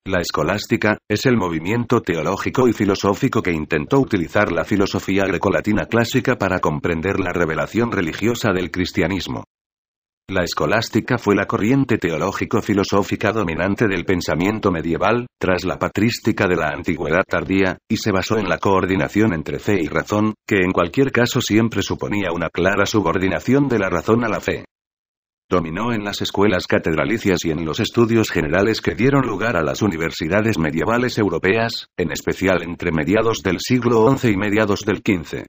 La escolástica es el movimiento teológico y filosófico que intentó utilizar la filosofía grecolatina clásica para comprender la revelación religiosa del cristianismo. La escolástica fue la corriente teológico-filosófica dominante del pensamiento medieval, tras la patrística de la antigüedad tardía, y se basó en la coordinación entre fe y razón, que en cualquier caso siempre suponía una clara subordinación de la razón a la fe. Dominó en las escuelas catedralicias y en los estudios generales que dieron lugar a las universidades medievales europeas, en especial entre mediados del siglo XI y mediados del XV.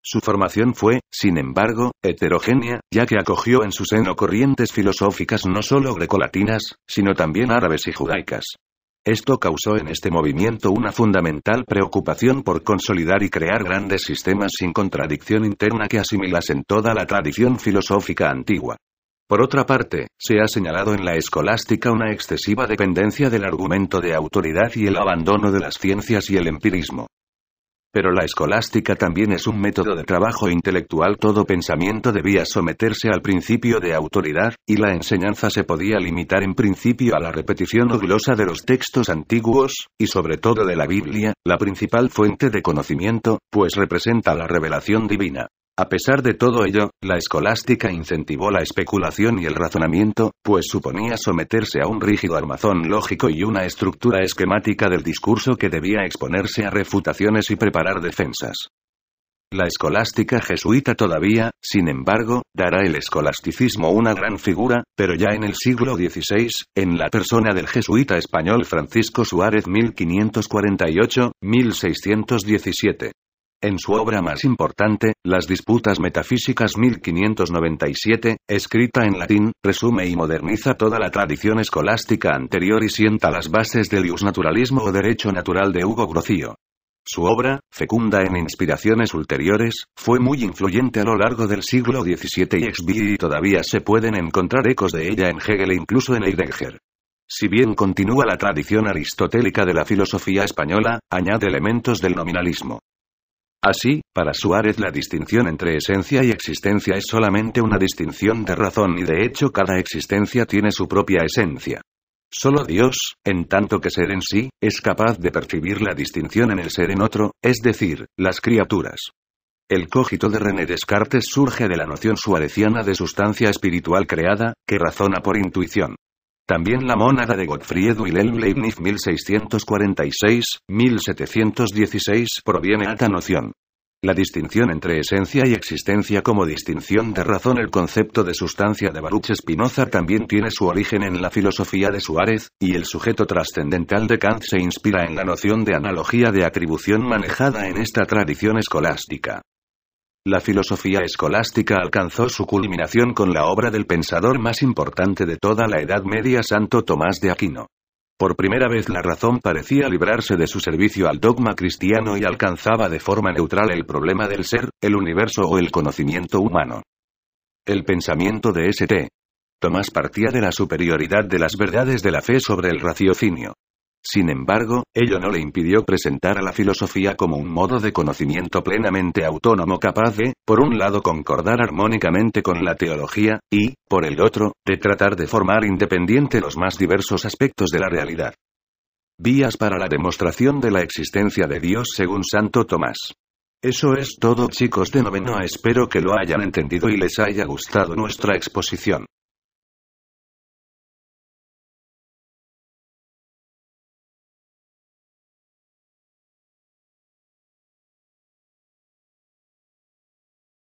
Su formación fue, sin embargo, heterogénea, ya que acogió en su seno corrientes filosóficas no solo grecolatinas, sino también árabes y judaicas. Esto causó en este movimiento una fundamental preocupación por consolidar y crear grandes sistemas sin contradicción interna que asimilasen toda la tradición filosófica antigua. Por otra parte, se ha señalado en la escolástica una excesiva dependencia del argumento de autoridad y el abandono de las ciencias y el empirismo. Pero la escolástica también es un método de trabajo intelectual. Todo pensamiento debía someterse al principio de autoridad, y la enseñanza se podía limitar en principio a la repetición o glosa de los textos antiguos, y sobre todo de la Biblia, la principal fuente de conocimiento, pues representa la revelación divina. A pesar de todo ello, la escolástica incentivó la especulación y el razonamiento, pues suponía someterse a un rígido armazón lógico y una estructura esquemática del discurso que debía exponerse a refutaciones y preparar defensas. La escolástica jesuita todavía, sin embargo, dará al escolasticismo una gran figura, pero ya en el siglo XVI, en la persona del jesuita español Francisco Suárez 1548-1617. En su obra más importante, Las Disputas Metafísicas 1597, escrita en latín, resume y moderniza toda la tradición escolástica anterior y sienta las bases del iusnaturalismo o derecho natural de Hugo Grocio. Su obra, fecunda en inspiraciones ulteriores, fue muy influyente a lo largo del siglo XVII y todavía se pueden encontrar ecos de ella en Hegel e incluso en Heidegger. Si bien continúa la tradición aristotélica de la filosofía española, añade elementos del nominalismo. Así, para Suárez la distinción entre esencia y existencia es solamente una distinción de razón y de hecho cada existencia tiene su propia esencia. Solo Dios, en tanto que ser en sí, es capaz de percibir la distinción en el ser en otro, es decir, las criaturas. El cogito de René Descartes surge de la noción suareciana de sustancia espiritual creada, que razona por intuición. También la mónada de Gottfried Wilhelm Leibniz 1646-1716 proviene de esta noción. La distinción entre esencia y existencia como distinción de razón. El concepto de sustancia de Baruch Spinoza también tiene su origen en la filosofía de Suárez, y el sujeto trascendental de Kant se inspira en la noción de analogía de atribución manejada en esta tradición escolástica. La filosofía escolástica alcanzó su culminación con la obra del pensador más importante de toda la Edad Media, Santo Tomás de Aquino. Por primera vez la razón parecía librarse de su servicio al dogma cristiano y alcanzaba de forma neutral el problema del ser, el universo o el conocimiento humano. El pensamiento de St. Tomás partía de la superioridad de las verdades de la fe sobre el raciocinio. Sin embargo, ello no le impidió presentar a la filosofía como un modo de conocimiento plenamente autónomo capaz de, por un lado, concordar armónicamente con la teología, y, por el otro, de tratar de formar independiente los más diversos aspectos de la realidad. Vías para la demostración de la existencia de Dios según Santo Tomás. Eso es todo, chicos de noveno A. Espero que lo hayan entendido y les haya gustado nuestra exposición.